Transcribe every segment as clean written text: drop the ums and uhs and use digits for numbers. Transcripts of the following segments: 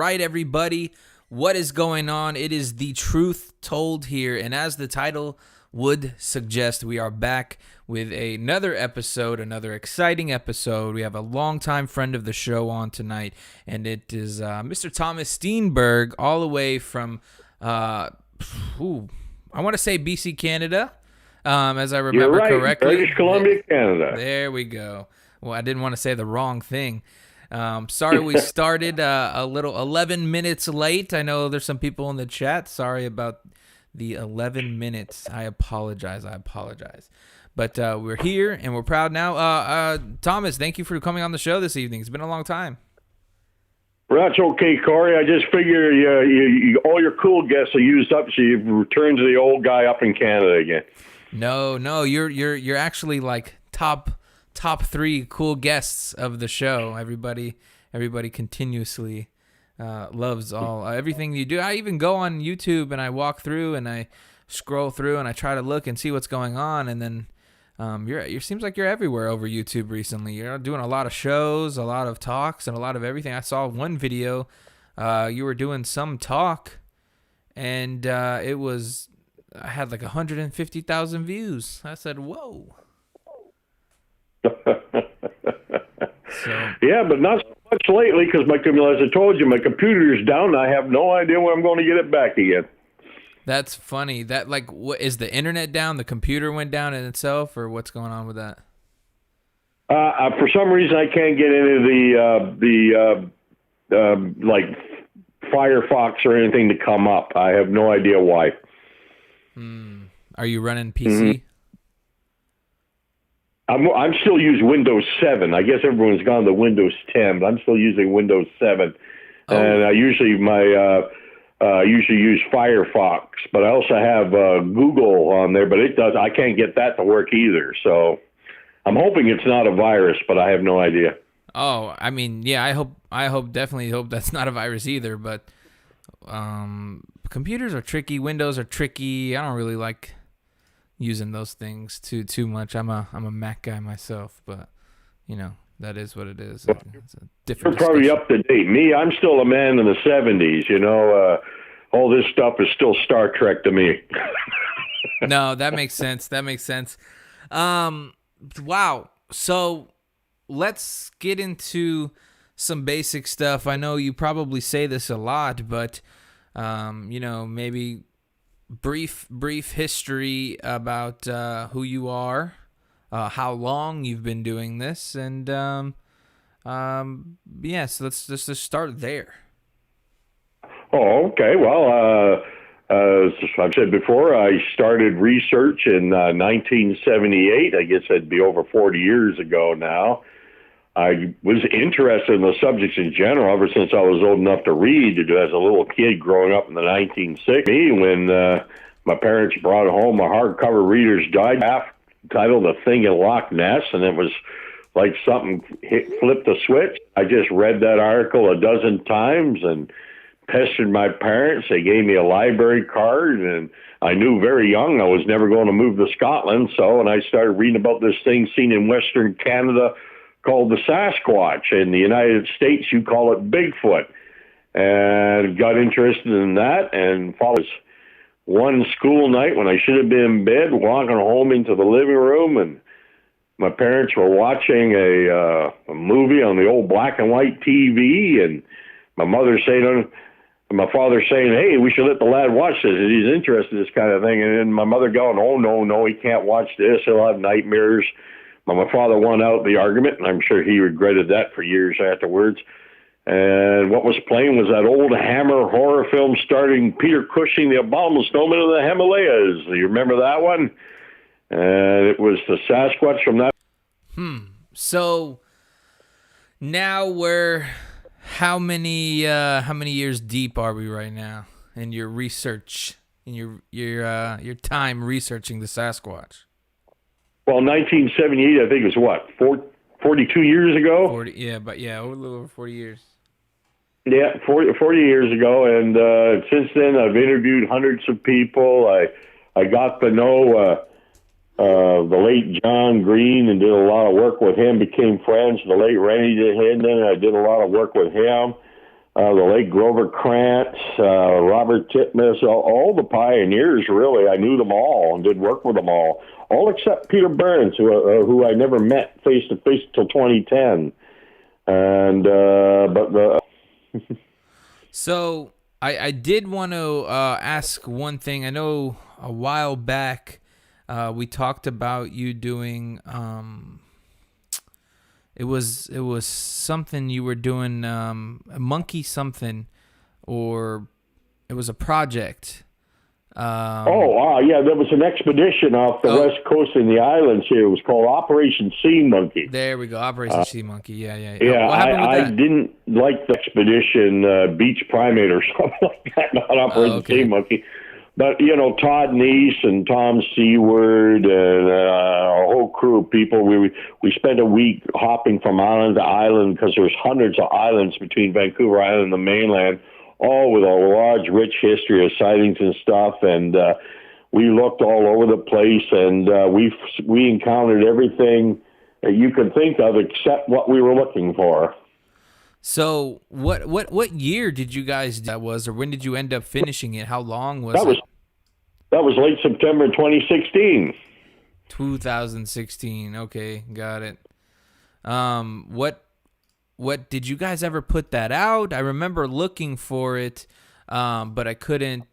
right, everybody. What is going on? It is The Truth Told here, and as the title would suggest, we are back with another episode, another exciting episode. We have a longtime friend of the show on tonight, and it is Mr. Thomas Steenburg, all the way from, I want to say BC, Canada, as I remember You're right. correctly. British Columbia, Canada. There we go. Well, I didn't want to say the wrong thing. Sorry we started a little 11 minutes late. I know there's some people in the chat. Sorry about the 11 minutes. I apologize. But we're here, and we're proud now. Thomas, thank you for coming on the show this evening. It's been a long time. Well, that's okay, Corey. I just figure you all your cool guests are used up, so you've returned to the old guy up in Canada again. No, you're actually like top 3 cool guests of the show. Everybody continuously loves everything you do. I even go on YouTube and I walk through and I scroll through and I try to look and see what's going on. And then you seems like you're everywhere over YouTube recently. You're doing a lot of shows, a lot of talks, and a lot of everything. I saw one video you were doing some talk, and I had like 150,000 views. I said, whoa. Yeah, but not so much lately because as I told you, my computer's down. I have no idea when I'm going to get it back again. That's funny. That what is the internet down? The computer went down in itself, or what's going on with that? For some reason, I can't get into the like Firefox or anything to come up. I have no idea why. Are you running PC? I'm still using Windows 7. I guess everyone's gone to Windows 10, but I'm still using Windows 7. Oh. And I usually use Firefox, but I also have Google on there, but I can't get that to work either. So I'm hoping it's not a virus, but I have no idea. Oh, I mean, yeah, definitely hope that's not a virus either, but computers are tricky, Windows are tricky. I don't really like using those things too much. I'm a Mac guy myself, but that is what it is. It's a different. You're probably up to date. Me, I'm still a man in the 70s. All this stuff is still Star Trek to me. No, that makes sense. Wow. So let's get into some basic stuff. I know you probably say this a lot, but maybe brief history about who you are, how long you've been doing this, and so let's just start there. Oh, okay. Well, as I've said before, I started research in 1978. I guess that'd be over 40 years ago now. I was interested in the subjects in general ever since I was old enough to read. As a little kid growing up in the 1960s, when my parents brought home a hardcover Reader's Digest titled "The Thing in Loch Ness," and it was like something flipped a switch. I just read that article a dozen times and pestered my parents. They gave me a library card, and I knew very young I was never going to move to Scotland. And I started reading about this thing seen in Western Canada called the Sasquatch. In the United States, you call it Bigfoot. And got interested in that, and followed one school night when I should have been in bed, walking home into the living room, and my parents were watching a movie on the old black and white TV, and my father saying, "Hey, we should let the lad watch this. He's interested in this kind of thing." And then my mother going, "Oh, no, he can't watch this. He'll have nightmares." My father won out the argument, and I'm sure he regretted that for years afterwards. And what was playing was that old Hammer horror film starring Peter Cushing, the abominable snowman of the Himalayas. Do you remember that one? And it was the Sasquatch from that. So now how many years deep are we right now in your research, in your time researching the Sasquatch? Well, 1978, I think it was 42 years ago? 40, yeah, but a little over 40 years. Yeah, 40 years ago, and since then I've interviewed hundreds of people. I got to know the late John Green and did a lot of work with him, became friends. The late Rennie Hindon, I did a lot of work with him. the late Grover Krantz, Robert Titmus, all the pioneers, really. I knew them all and did work with them all except Peter Burns, who I never met face-to-face until 2010. So I did want to ask one thing. I know a while back we talked about you doing it was something you were doing, a monkey something, or it was a project. Yeah, there was an expedition off the west coast in the islands here. It was called Operation Sea Monkey. There we go, Operation Sea Monkey. Yeah. Yeah, What happened with I that? didn't like the expedition, Beach Primate or something like that, not Operation Sea Monkey. But, Todd Neese and Tom Seward and a whole crew of people, we spent a week hopping from island to island because there's hundreds of islands between Vancouver Island and the mainland, all with a large, rich history of sightings and stuff. And we looked all over the place, and we encountered everything that you could think of except what we were looking for. So what year did you guys do that was, or when did you end up finishing it? How long was it? That was late September 2016. 2016. Okay, got it. What did you guys ever put that out? I remember looking for it, but I couldn't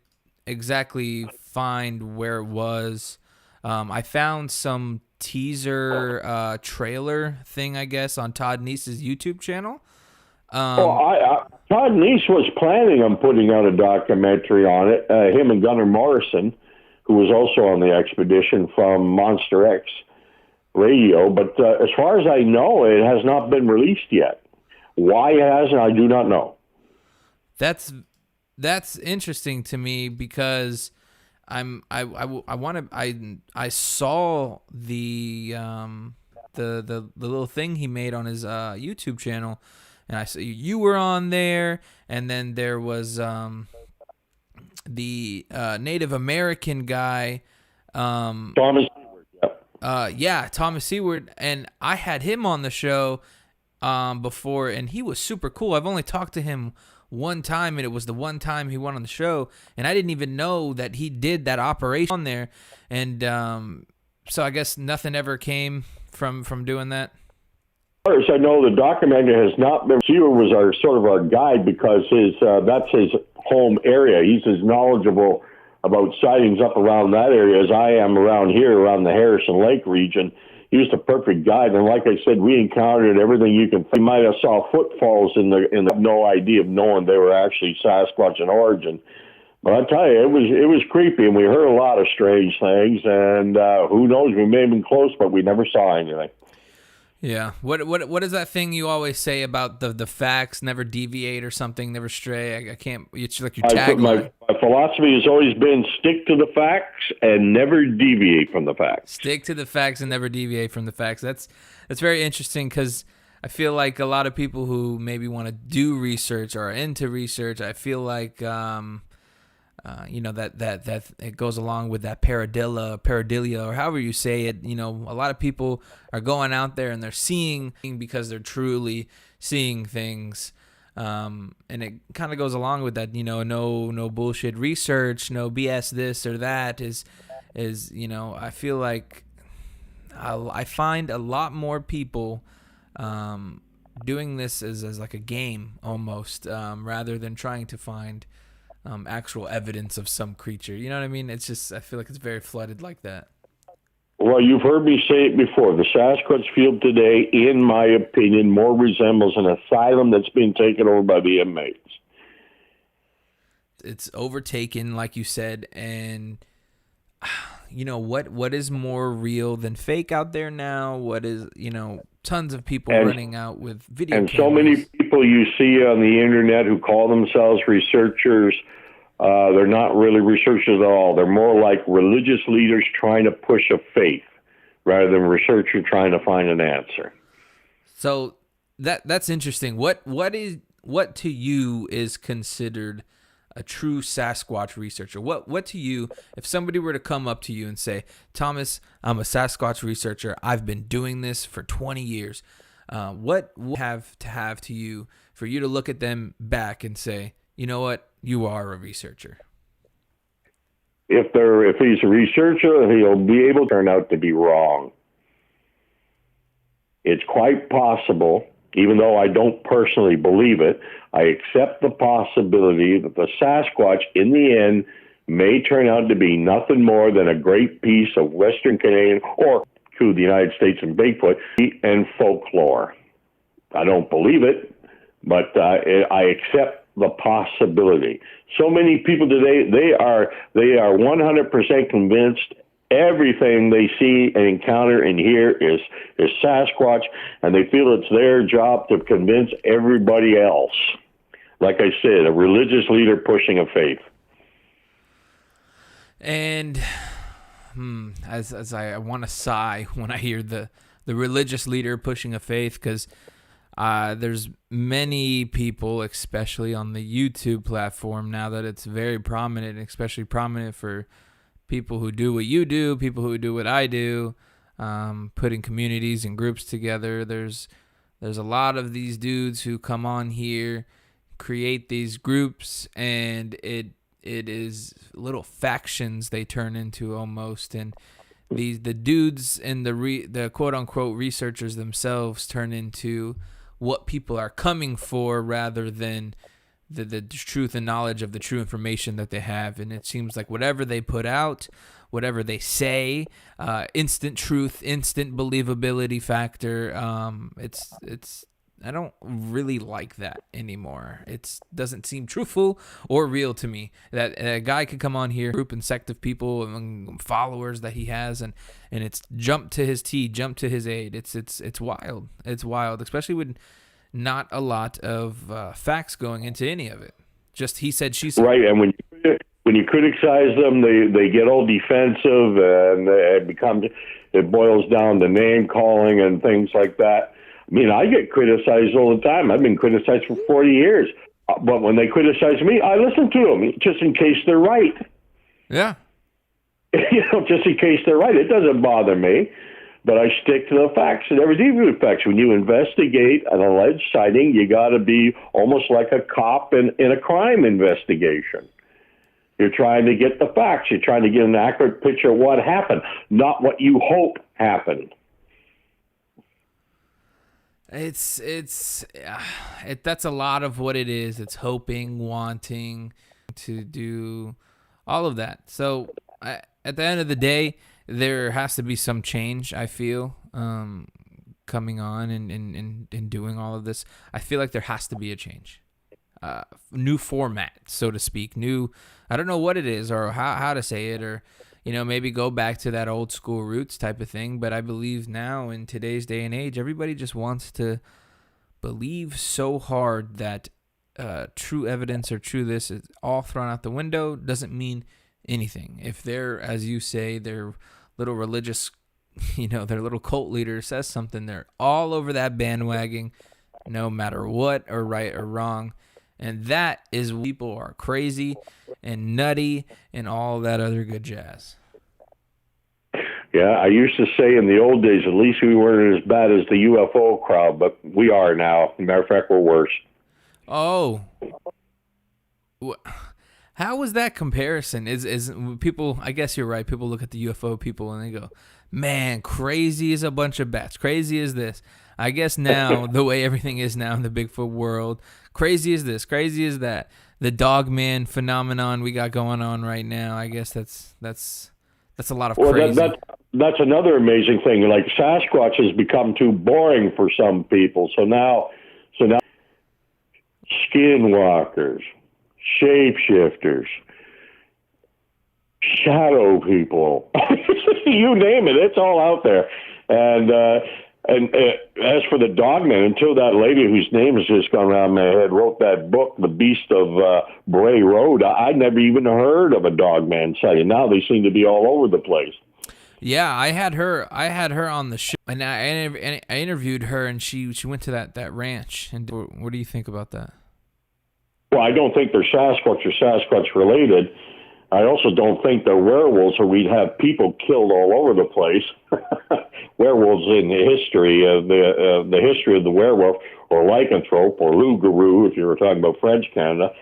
exactly find where it was. I found some teaser trailer thing, I guess, on Todd Neese's YouTube channel. Todd Neese was planning on putting out a documentary on it, him and Gunnar Morrison, who was also on the expedition from Monster X Radio. But as far as I know, it has not been released yet. Why it hasn't, I do not know. That's interesting to me because I saw the little thing he made on his YouTube channel. And I saw you were on there, and then there was the Native American guy, Thomas Steenburg. Thomas Steenburg, and I had him on the show before, and he was super cool. I've only talked to him one time, and it was the one time he went on the show, and I didn't even know that he did that operation on there, and so I guess nothing ever came from doing that. As far as I know, the documentary has not been. Sewer was our guide because that's his home area. He's as knowledgeable about sightings up around that area as I am around here, around the Harrison Lake region. He was the perfect guide, and like I said, we encountered everything you can. We might have saw footfalls in the no idea of knowing they were actually Sasquatch in origin. But I tell you, it was creepy, and we heard a lot of strange things. And who knows? We may have been close, but we never saw anything. Yeah. What is that thing you always say about the facts, never deviate or something, never stray? I can't. It's like your tagline. My philosophy has always been stick to the facts and never deviate from the facts. Stick to the facts and never deviate from the facts. That's very interesting because I feel like a lot of people who maybe want to do research or are into research, I feel like that it goes along with that pareidolia, or however you say it. A lot of people are going out there and they're seeing because they're truly seeing things, and it kind of goes along with that. No bullshit research, no BS this or that is I feel like I find a lot more people doing this as like a game almost, rather than trying to find actual evidence of some creature. You know what I mean? It's just, I feel like it's very flooded like that. Well, you've heard me say it before. The Sasquatch field today, in my opinion, more resembles an asylum that's being taken over by the inmates. It's overtaken, like you said, and what is more real than fake out there now? What is, tons of people running out with video cameras. So many people you see on the internet who call themselves researchers, they're not really researchers at all. They're more like religious leaders trying to push a faith rather than researchers trying to find an answer. So that's interesting. What to you is considered a true Sasquatch researcher? What to you, if somebody were to come up to you and say, Thomas, I'm a Sasquatch researcher, I've been doing this for 20 years. what would have to you for you to look at them back and say, you know what, you are a researcher? If he's a researcher, he'll be able to turn out to be wrong. It's quite possible, even though I don't personally believe it, I accept the possibility that the Sasquatch, in the end, may turn out to be nothing more than a great piece of Western Canadian, or to the United States and Bigfoot, and folklore. I don't believe it, but I accept the possibility. So many people today, they are 100% convinced everything they see and encounter and hear is Sasquatch, and they feel it's their job to convince everybody else. Like I said, a religious leader pushing a faith. And as I want to sigh when I hear the religious leader pushing a faith, because there's many people, especially on the YouTube platform now that it's very prominent, especially prominent for people who do what you do, people who do what I do, putting communities and groups together. There's a lot of these dudes who come on here, create these groups, and it is little factions they turn into almost, and the dudes and the quote unquote researchers themselves turn into what people are coming for rather than the truth and knowledge of the true information that they have. And it seems like whatever they put out, whatever they say, instant truth, instant believability factor. It's I don't really like that anymore. It doesn't seem truthful or real to me. That a guy could come on here, group and sect of people and followers that he has, and it's jump to his aid. It's wild. It's wild, especially with not a lot of facts going into any of it. Just he said, she said. Right, and when you criticize them, they get all defensive, and it boils down to name calling and things like that. I mean, I get criticized all the time. I've been criticized for 40 years. But when they criticize me, I listen to them just in case they're right. Yeah. Just in case they're right. It doesn't bother me. But I stick to the facts and everything with facts. When you investigate an alleged sighting, you got to be almost like a cop in a crime investigation. You're trying to get the facts. You're trying to get an accurate picture of what happened, not what you hope happened. It's that's a lot of what it is. It's hoping, wanting to do all of that. So at the end of the day, there has to be some change, I feel, coming on and doing all of this. I feel like there has to be a change. New format, so to speak. I don't know what it is or how to say it, or maybe go back to that old school roots type of thing. But I believe now in today's day and age, everybody just wants to believe so hard that true evidence or true this is all thrown out the window. Doesn't mean anything. If they're, as you say, their little religious, their little cult leader says something, they're all over that bandwagon, no matter what or right or wrong. And that is when people are crazy and nutty and all that other good jazz. Yeah, I used to say in the old days, at least we weren't as bad as the UFO crowd, but we are now. Matter of fact, we're worse. Oh. How was that comparison? Is people, I guess you're right, people look at the UFO people and they go, man, crazy as a bunch of bats. Crazy as this. I guess now, the way everything is now in the Bigfoot world, crazy as this, crazy as that. The dogman phenomenon we got going on right now, I guess that's a lot of crazy. Well, that's another amazing thing. Like Sasquatch has become too boring for some people. So now skinwalkers, shapeshifters, shadow people, you name it, it's all out there. And as for the dogman, until that lady whose name has just gone around my head wrote that book, The Beast of Bray Road, I'd never even heard of a dogman sighting. Now they seem to be all over the place. Yeah, I had her on the show, and I interviewed her, and she went to that ranch. And what do you think about that? Well, I don't think they're Sasquatch or Sasquatch related. I also don't think they're werewolves, or we'd have people killed all over the place. Werewolves in the history of the history of the werewolf, or lycanthrope, or loup-garou, if you were talking about French Canada.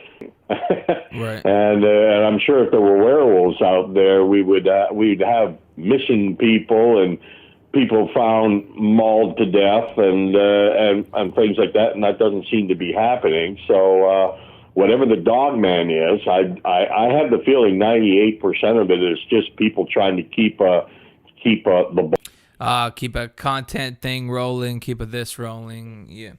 Right. And I'm sure if there were werewolves out there, we'd have missing people and people found mauled to death and things like that, and that doesn't seem to be happening. So whatever the dog man is, I have the feeling 98% of it is just people trying to keep a content thing rolling, keep a this rolling. Yeah.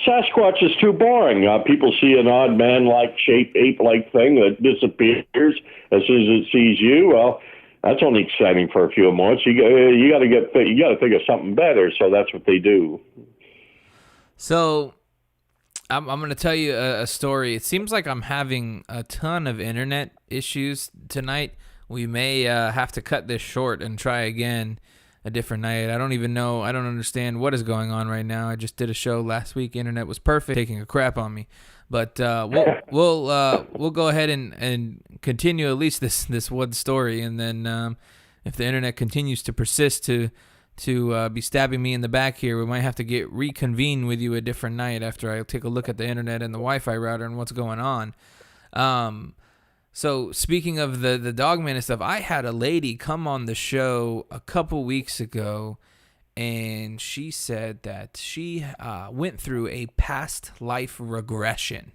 Sasquatch is too boring. People see an odd man-like shape, ape-like thing that disappears as soon as it sees you. Well, that's only exciting for a few months. You got to think of something better. So that's what they do. So I'm going to tell you a story. It seems like I'm having a ton of internet issues tonight. We may have to cut this short and try again a different night. I don't even know. I don't understand what is going on right now. I just did a show last week. Internet was perfect, taking a crap on me. But we'll go ahead and continue at least this one story, and then if the internet continues to persist to be stabbing me in the back here, we might have to reconvene with you a different night after I take a look at the internet and the Wi-Fi router and what's going on. So speaking of the dogman and stuff, I had a lady come on the show a couple weeks ago, and she said that she went through a past life regression.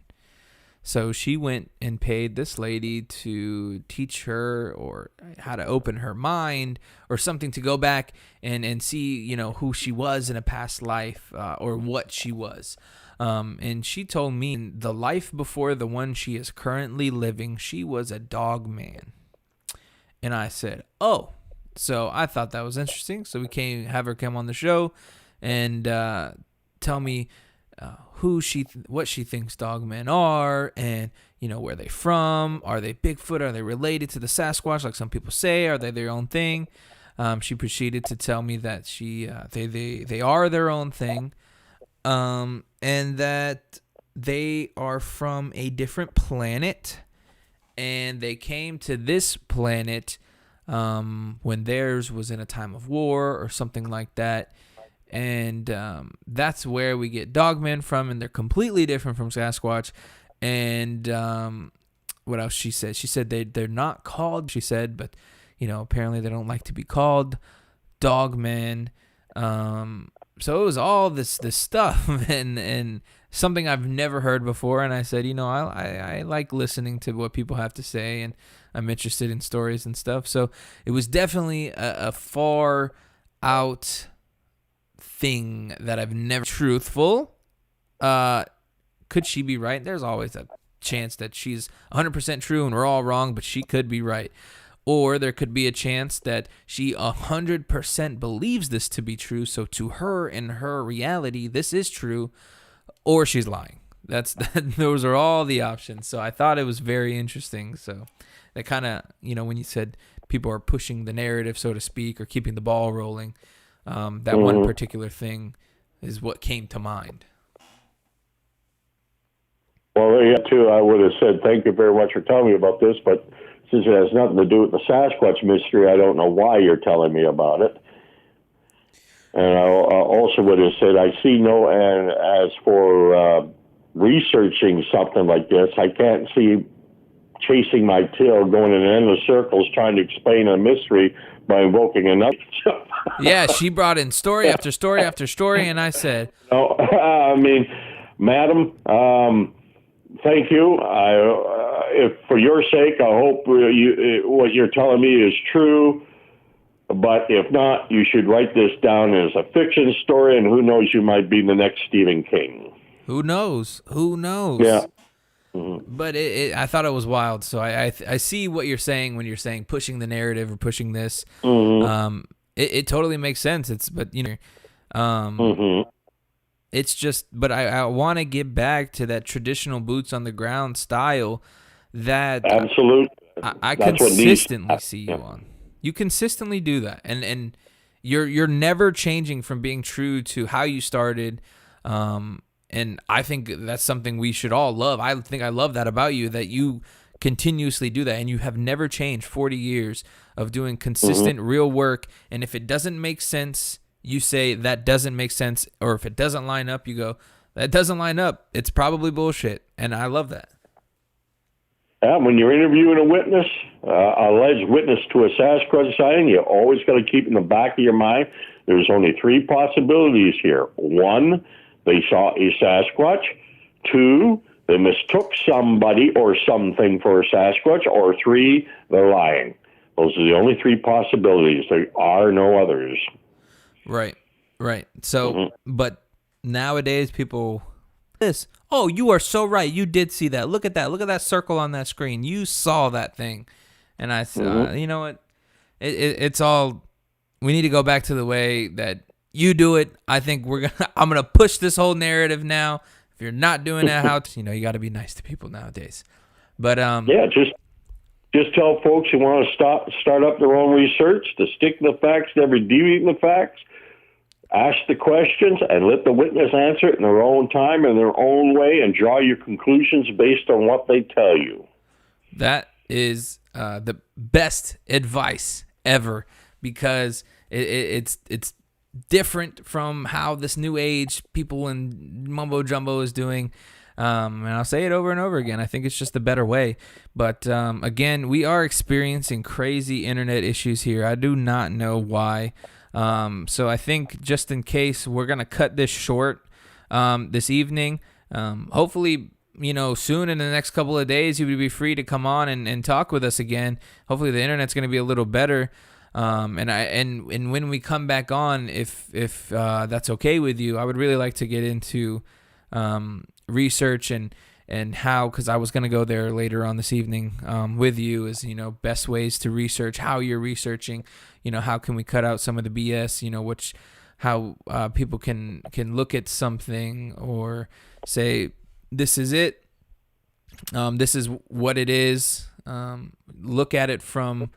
So she went and paid this lady to teach her or how to open her mind or something, to go back and see, who she was in a past life or what she was. And she told me the life before the one she is currently living, she was a dog man. And I said, oh. So I thought that was interesting. So we have her come on the show and tell me what she thinks dogmen are, and where they from. Are they Bigfoot? Are they related to the Sasquatch, like some people say? Are they their own thing? She proceeded to tell me that they are their own thing. And that they are from a different planet, and they came to this planet when theirs was in a time of war or something like that. And that's where we get dogmen from, and they're completely different from Sasquatch. And what else she said? She said they're not called, she said, but apparently they don't like to be called dogmen. So it was all this stuff and something I've never heard before. And I said, I like listening to what people have to say, and I'm interested in stories and stuff. So it was definitely a far out thing that I've never truthful. Could she be right? There's always a chance that she's 100% true and we're all wrong, but she could be right. Or there could be a chance that she 100% believes this to be true. So to her, in her reality, this is true, or she's lying. Those are all the options. So I thought it was very interesting. So that kind of, when you said people are pushing the narrative, so to speak, or keeping the ball rolling, that one particular thing is what came to mind. Well, yeah, too, I would have said thank you very much for telling me about this, but since it has nothing to do with the Sasquatch mystery, I don't know why you're telling me about it. And I also would have said, and as for researching something like this, I can't see chasing my tail, going in endless circles, trying to explain a mystery by invoking another. Yeah, she brought in story after story after story, and I said, no, madam, thank you. If for your sake, I hope what you're telling me is true. But if not, you should write this down as a fiction story, and who knows, you might be the next Stephen King. Who knows? Yeah. Mm-hmm. But I thought it was wild. So I see what you're saying when you're saying pushing the narrative or pushing this. Mm-hmm. It totally makes sense. It's just, but I want to get back to that traditional boots on the ground style that absolutely I consistently see you on. You consistently do that, and you're never changing from being true to how you started. And I think that's something we should all love. I think I love that about you, that you continuously do that, and you have never changed 40 years of doing consistent real work. And if it doesn't make sense, you say that doesn't make sense, or if it doesn't line up, you go, that doesn't line up. It's probably bullshit. And I love that. When you're interviewing a witness, alleged witness to a Sasquatch sighting, you always got to keep in the back of your mind, there's only three possibilities here. One, they saw a Sasquatch. Two, they mistook somebody or something for a Sasquatch. Or three, they're lying. Those are the only three possibilities. There are no others. Right. So, but nowadays people, oh, you are so right. You did see that. Look at that. Look at that circle on that screen. You saw that thing. And I said, you know what? It's all, we need to go back to the way that you do it. I think I'm going to push this whole narrative now. If you're not doing that, you got to be nice to people nowadays. But, yeah, just tell folks who want to start up their own research to stick to the facts, never deviate from the facts. Ask the questions and let the witness answer it in their own time, in their own way, and draw your conclusions based on what they tell you. That is the best advice ever, because it's different from how this new age people in mumbo jumbo is doing. And I'll say it over and over again. I think it's just a better way. But again, we are experiencing crazy internet issues here. I do not know why. So I think just in case, we're going to cut this short this evening. Hopefully, soon in the next couple of days, you would be free to come on and talk with us again. Hopefully the internet's going to be a little better. And when we come back on, if that's okay with you, I would really like to get into research and how, because I was going to go there later on this evening with you, is best ways to research, how you're researching, how can we cut out some of the BS, how people can look at something or say, this is it, this is what it is, look at it from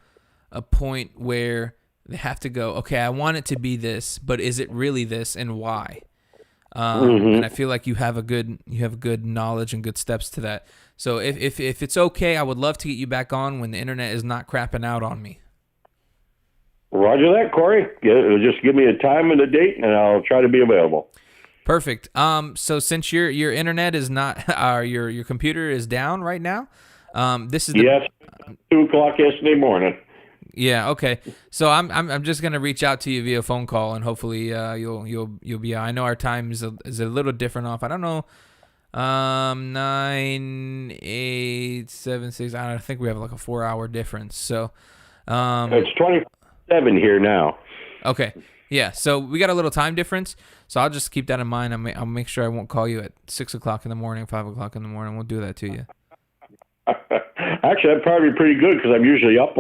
a point where they have to go, okay, I want it to be this, but is it really this, and why? And I feel like you have a good knowledge and good steps to that. So if it's okay, I would love to get you back on when the internet is not crapping out on me. Roger that, Corey. Just give me a time and a date, and I'll try to be available. Perfect. So since your internet is not, your computer is down right now, this is yes, 2:00 yesterday morning. Yeah. Okay. So I'm just gonna reach out to you via phone call, and hopefully you'll be. I know our time is a little different off. I don't know. 9, 8, 7, 6. I think we have like a 4-hour difference. So it's 27 here now. Okay. Yeah. So we got a little time difference. So I'll just keep that in mind. I'll make sure I won't call you at 6 o'clock in the morning, 5 o'clock in the morning. We'll do that to you. Actually, that'd probably be pretty good because I'm usually up